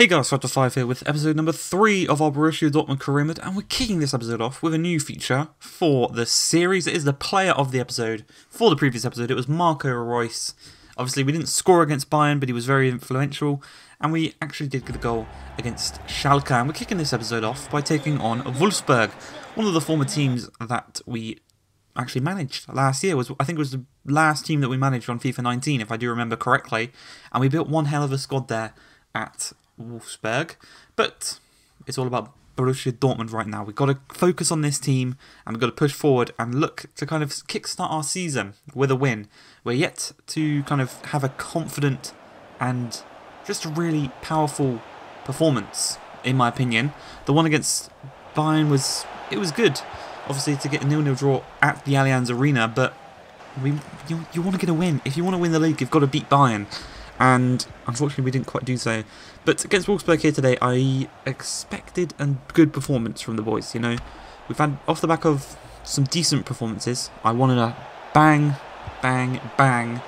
Hey guys, Factor5 here with episode number 3 of our Borussia Dortmund career mode, and we're kicking this episode off with a new feature for the series. It is the player of the episode. For the previous episode, it was Marco Reus. Obviously, we didn't score against Bayern, but he was very influential, and we actually did get a goal against Schalke. And we're kicking this episode off by taking on Wolfsburg, one of the former teams that we actually managed last year. I think it was the last team that we managed on FIFA 19, if I do remember correctly, and we built one hell of a squad there at Wolfsburg, but it's all about Borussia Dortmund right now. We've got to focus on this team and we've got to push forward and look to kind of kickstart our season with a win. We're yet to kind of have a confident and just a really powerful performance, in my opinion. The one against Bayern was good, obviously, to get a 0-0 draw at the Allianz Arena, but you want to get a win. If you want to win the league, you've got to beat Bayern. And unfortunately we didn't quite do so. But against Wolfsburg here today, I expected a good performance from the boys, you know. We've had, off the back of some decent performances, I wanted a bang, bang, bang,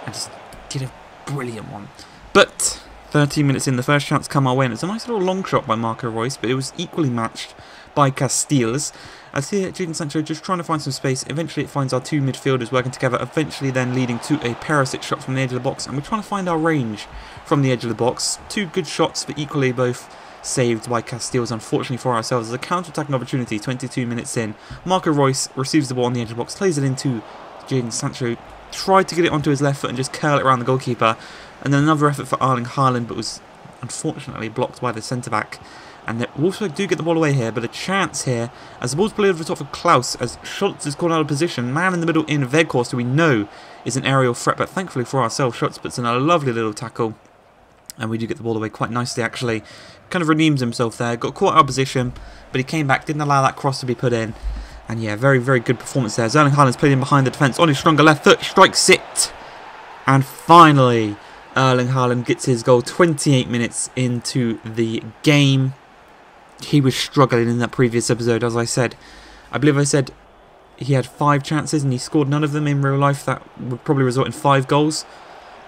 and just get a brilliant one. But 13 minutes in, the first chance come our way, and it's a nice little long shot by Marco Reus, but it was equally matched by Castells. I see Jadon Sancho just trying to find some space. Eventually it finds our two midfielders working together, eventually then leading to a Perisic shot from the edge of the box, and we're trying to find our range from the edge of the box. Two good shots, but equally both saved by Castells, unfortunately for ourselves. As a counter-attacking opportunity, 22 minutes in. Marco Reus receives the ball on the edge of the box, plays it into Jadon Sancho, tried to get it onto his left foot and just curl it around the goalkeeper, and then another effort for Erling Haaland, but was unfortunately blocked by the centre-back. And Wolfsburg do get the ball away here, but a chance here as the ball's played over the top of Klaus as Schultz is caught out of position. Man in the middle in Weghorst, who we know is an aerial threat, but thankfully for ourselves, Schultz puts in a lovely little tackle. And we do get the ball away quite nicely, actually. Kind of redeems himself there. Got caught out of position, but he came back, didn't allow that cross to be put in. And yeah, very, very good performance there. Erling Haaland's played in behind the defence on his stronger left foot, strikes it. And finally, Erling Haaland gets his goal 28 minutes into the game. He was struggling in that previous episode, as I said. I believe I said he had 5 chances and he scored none of them in real life. That would probably result in 5 goals.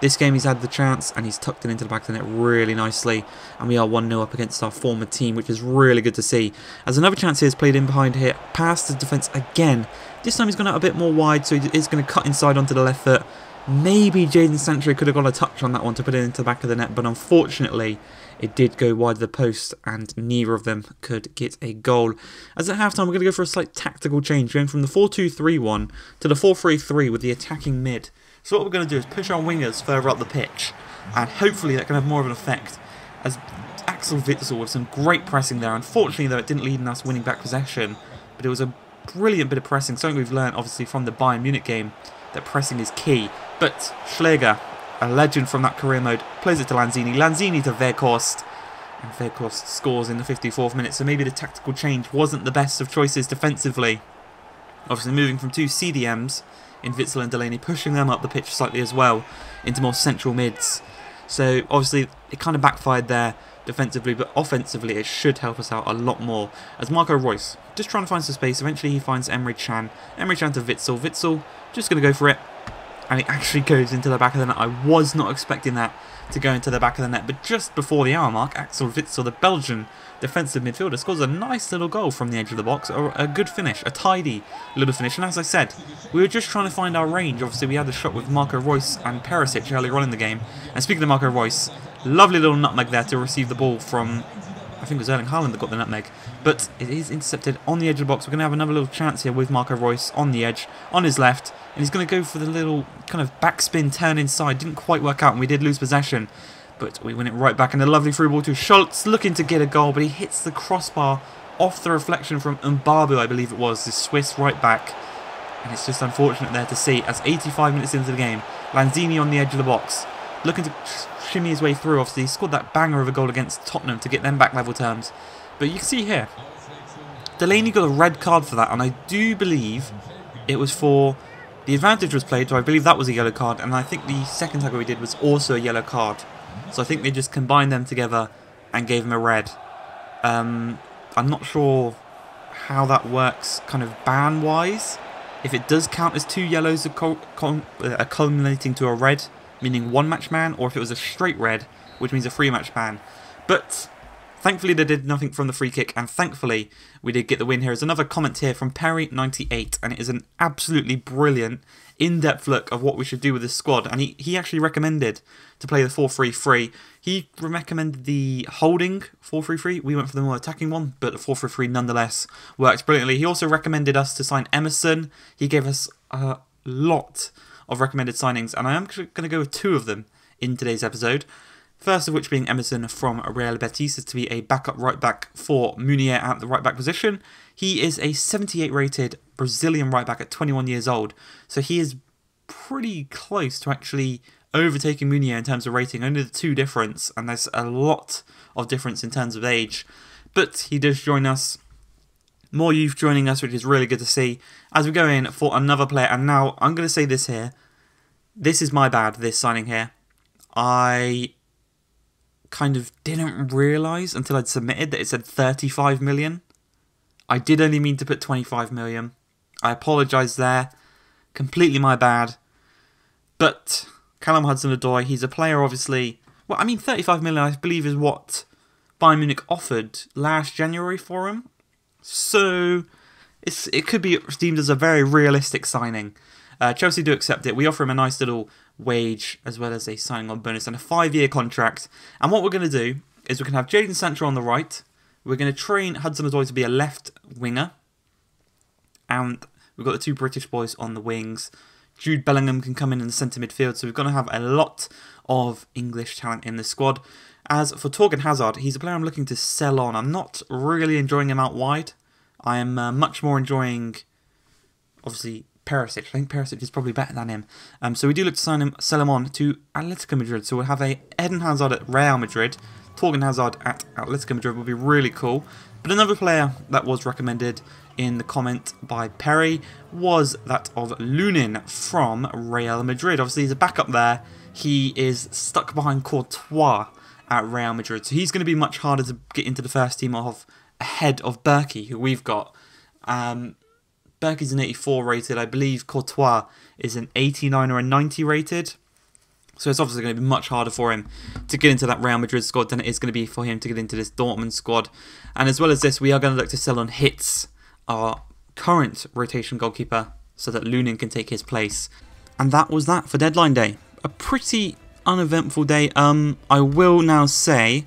This game he's had the chance and he's tucked it into the back of the net really nicely. And we are 1-0 up against our former team, which is really good to see. As another chance here is played in behind here, past the defence again. This time he's gone out a bit more wide, so he is going to cut inside onto the left foot. Maybe Jadon Sancho could have got a touch on that one to put it into the back of the net, but unfortunately it did go wide of the post and neither of them could get a goal. As at halftime, we're going to go for a slight tactical change, going from the 4-2-3-1 to the 4-3-3 with the attacking mid. So what we're going to do is push our wingers further up the pitch, and hopefully that can have more of an effect. As Axel Witsel with some great pressing there. Unfortunately though, it didn't lead in us winning back possession, but it was a brilliant bit of pressing, something we've learned obviously from the Bayern Munich game, that pressing is key. But Schläger, a legend from that career mode, plays it to Lanzini. Lanzini to Weghorst. And Weghorst scores in the 54th minute. So maybe the tactical change wasn't the best of choices defensively. Obviously moving from 2 CDMs in Witsel and Delaney, pushing them up the pitch slightly as well into more central mids. So obviously it kind of backfired there defensively, but offensively it should help us out a lot more. As Marco Reus just trying to find some space. Eventually he finds Emre Can. Emre Can to Witsel. Witsel just going to go for it. And it actually goes into the back of the net. I was not expecting that to go into the back of the net. But just before the hour mark, Axel Witsel, the Belgian defensive midfielder, scores a nice little goal from the edge of the box. A good finish, a tidy little finish. And as I said, we were just trying to find our range. Obviously, we had a shot with Marco Reus and Perisic earlier on in the game. And speaking of Marco Reus, lovely little nutmeg there to receive the ball from, I think it was Erling Haaland that got the nutmeg. But it is intercepted on the edge of the box. We're going to have another little chance here with Marco Reus on the edge, on his left. And he's going to go for the little kind of backspin turn inside. Didn't quite work out and we did lose possession. But we win it right back. And a lovely through ball to Schultz, looking to get a goal. But he hits the crossbar off the reflection from Mbabu, I believe it was, the Swiss right back. And it's just unfortunate there to see as 85 minutes into the game, Lanzini on the edge of the box, looking to shimmy his way through. Obviously, he scored that banger of a goal against Tottenham to get them back level terms. But you can see here, Delaney got a red card for that, and I do believe it was for the advantage was played, so I believe that was a yellow card, and I think the second tackle we did was also a yellow card. So I think they just combined them together and gave him a red. I'm not sure how that works kind of ban-wise. If it does count as 2 yellows culminating to a red, meaning one match man, or if it was a straight red, which means a 3-match ban. But thankfully they did nothing from the free kick, and thankfully we did get the win here. There's another comment here from Perry98, and it is an absolutely brilliant, in-depth look of what we should do with this squad. And he actually recommended to play the 4-3-3. He recommended the holding 4-3-3. We went for the more attacking one, but the 4-3-3 nonetheless works brilliantly. He also recommended us to sign Emerson. He gave us a lot of recommended signings, and I am going to go with 2 of them in today's episode. First of which being Emerson from Real Betis is to be a backup right back for Munier at the right back position. He is a 78 rated Brazilian right back at 21 years old. So he is pretty close to actually overtaking Munier in terms of rating. Only the 2 difference, and there's a lot of difference in terms of age. But he does join us. More youth joining us, which is really good to see. As we go in for another player, and now I'm going to say this here. This is my bad, this signing here. I kind of didn't realise until I'd submitted that it said 35 million. I did only mean to put 25 million. I apologise there. Completely my bad. But Callum Hudson-Odoi, he's a player obviously. Well, I mean 35 million I believe is what Bayern Munich offered last January for him. So it could be deemed as a very realistic signing. Chelsea do accept it. We offer him a nice little wage as well as a signing on bonus and a 5-year contract. And what we're going to do is we can have Jadon Sancho on the right. We're going to train Hudson-Odoi to be a left winger. And we've got the 2 British boys on the wings. Jude Bellingham can come in the centre midfield. So we're going to have a lot of English talent in the squad. As for Torgan Hazard, he's a player I'm looking to sell on. I'm not really enjoying him out wide. I am much more enjoying, obviously, Perisic. I think Perisic is probably better than him. So we do look to sell him on to Atletico Madrid. So we'll have a Eden Hazard at Real Madrid. Torgan Hazard at Atletico Madrid will be really cool. But another player that was recommended in the comment by Perry was that of Lunin from Real Madrid. Obviously, he's a backup there. He is stuck behind Courtois at Real Madrid. So he's going to be much harder to get into the first team of ahead of Berkey, who we've got. Berkey's an 84 rated. I believe Courtois is an 89 or a 90 rated. So it's obviously going to be much harder for him to get into that Real Madrid squad than it is going to be for him to get into this Dortmund squad. And as well as this, we are going to look to sell on Hitz, our current rotation goalkeeper, so that Lunin can take his place. And that was that for deadline day. A pretty uneventful day. I will now say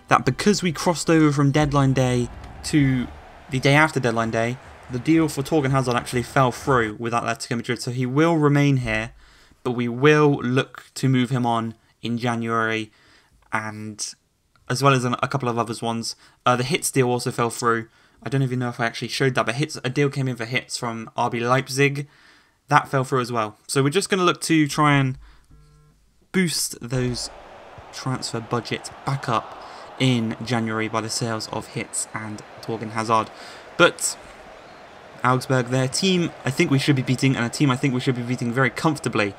that because we crossed over from deadline day to the day after deadline day, the deal for Torgan Hazard actually fell through with Atletico Madrid, so he will remain here, but we will look to move him on in January, and as well as a couple of others ones. The Hitz deal also fell through. I don't even know if I actually showed that, but a deal came in for Hitz from RB Leipzig. That fell through as well. So we're just going to look to try and boost those transfer budgets back up in January by the sales of Hitz and Torgan Hazard. But Augsburg, their team I think we should be beating, and a team I think we should be beating very comfortably.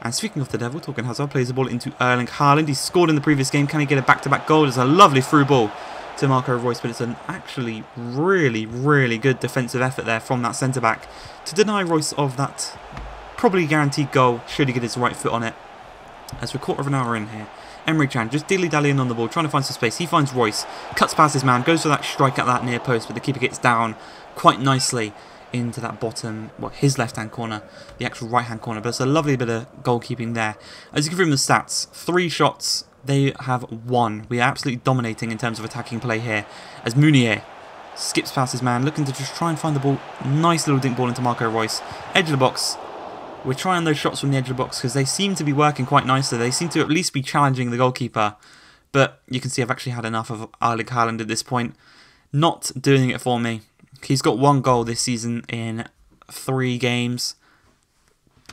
And speaking of the devil, Torgan Hazard plays the ball into Erling Haaland. He scored in the previous game. Can he get a back-to-back goal? It's a lovely through ball to Marco Reus, but it's an actually really, really good defensive effort there from that centre-back to deny Reus of that probably guaranteed goal should he get his right foot on it. As we're quarter of an hour in here, Emre Can just dilly-dallying on the ball, trying to find some space. He finds Reus, cuts past his man, goes for that strike at that near post, but the keeper gets down quite nicely into that bottom, well, his left-hand corner, the actual right-hand corner. But it's a lovely bit of goalkeeping there. As you can see from the stats, 3 shots, they have 1. We are absolutely dominating in terms of attacking play here. As Munier skips past his man, looking to just try and find the ball. Nice little dink ball into Marco Reus. Edge of the box. We're trying those shots from the edge of the box because they seem to be working quite nicely. They seem to at least be challenging the goalkeeper. But you can see I've actually had enough of Erling Haaland at this point. Not doing it for me. He's got 1 goal this season in 3 games.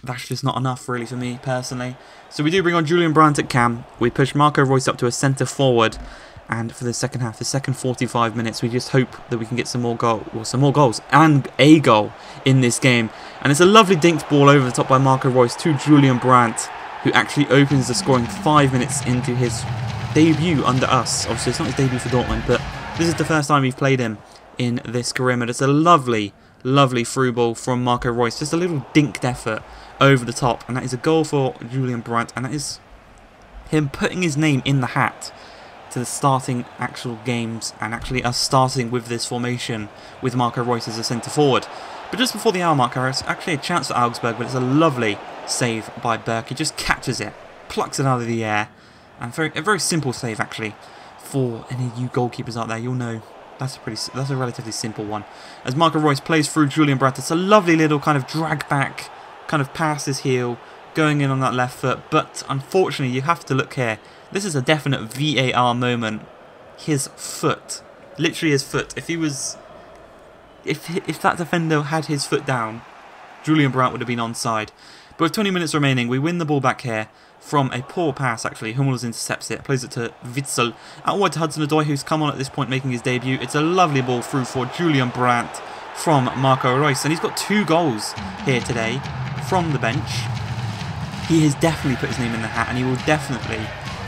That's just not enough really for me personally. So we do bring on Julian Brandt at cam. We push Marco Reus up to a centre forward. And for the second half, the second 45 minutes, we just hope that we can get some more goals and a goal in this game. And it's a lovely dinked ball over the top by Marco Reus to Julian Brandt, who actually opens the scoring 5 minutes into his debut under us. Obviously, it's not his debut for Dortmund, but this is the first time we've played him in this career mode. It's a lovely, lovely through ball from Marco Reus. Just a little dinked effort over the top. And that is a goal for Julian Brandt. And that is him putting his name in the hat to the starting actual games, and actually us starting with this formation with Marco Reus as a centre forward. But just before the hour mark, it's actually a chance for Augsburg, but it's a lovely save by Burke. He just catches it, plucks it out of the air, and a very simple save actually. For any of you goalkeepers out there, you'll know that's a relatively simple one. As Marco Reus plays through Julian Brandt, it's a lovely little kind of drag back, kind of past his heel, going in on that left foot. But unfortunately, you have to look here. This is a definite VAR moment. His foot, literally his foot. If he was, if that defender had his foot down, Julian Brandt would have been onside. But with 20 minutes remaining, we win the ball back here from a poor pass, actually. Hummels intercepts it, plays it to Witsel. Out wide to Hudson-Odoi, who's come on at this point, making his debut. It's a lovely ball through for Julian Brandt from Marco Reus. And he's got 2 goals here today from the bench. He has definitely put his name in the hat, and he will definitely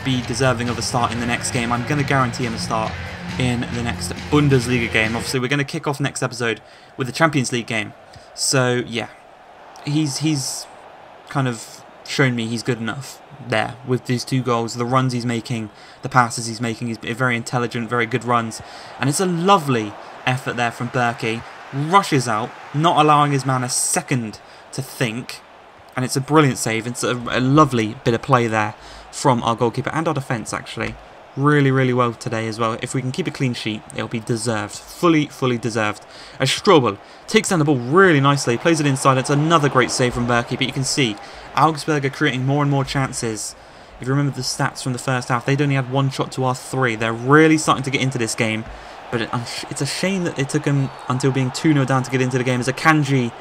be deserving of a start in the next game. I'm going to guarantee him a start in the next Bundesliga game. Obviously, we're going to kick off next episode with the Champions League game. So, yeah, he's kind of shown me he's good enough there with these 2 goals, the runs he's making, the passes he's making. He's very intelligent, very good runs, and it's a lovely effort there from Berkey. Rushes out, not allowing his man a second to think, and it's a brilliant save. It's a lovely bit of play there from our goalkeeper and our defence, actually. Really, really well today as well. If we can keep a clean sheet, it'll be deserved. Fully deserved. As Strobel takes down the ball really nicely, plays it inside. It's another great save from Berkey, but you can see Augsburg are creating more and more chances. If you remember the stats from the first half, they'd only had 1 shot to our 3. They're really starting to get into this game, but it's a shame that it took them until being 2-0 down to get into the game, as Akanji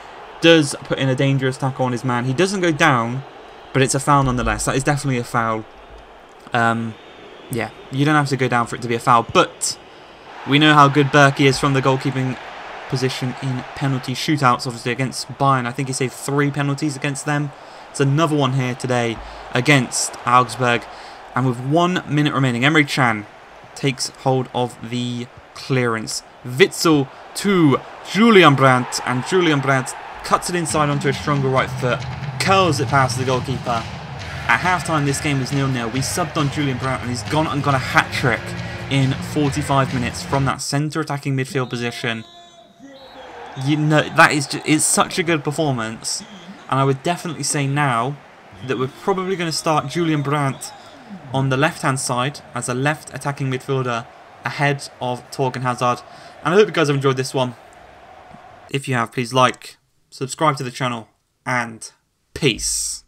does put in a dangerous tackle on his man. He doesn't go down, but it's a foul nonetheless. That is definitely a foul. Yeah, you don't have to go down for it to be a foul, but we know how good Berkey is from the goalkeeping position in penalty shootouts, obviously against Bayern. I think he saved 3 penalties against them. It's another one here today against Augsburg. And with 1 minute remaining, Emre Can takes hold of the clearance. Witsel to Julian Brandt, and Julian Brandt cuts it inside onto a stronger right foot, curls it past the goalkeeper. At half-time, this game was 0-0. We subbed on Julian Brandt, and he's gone and got a hat-trick in 45 minutes from that centre attacking midfield position. You know, that is it's such a good performance. And I would definitely say now that we're probably going to start Julian Brandt on the left-hand side as a left attacking midfielder ahead of Torgan Hazard. And I hope you guys have enjoyed this one. If you have, please like, subscribe to the channel, and peace.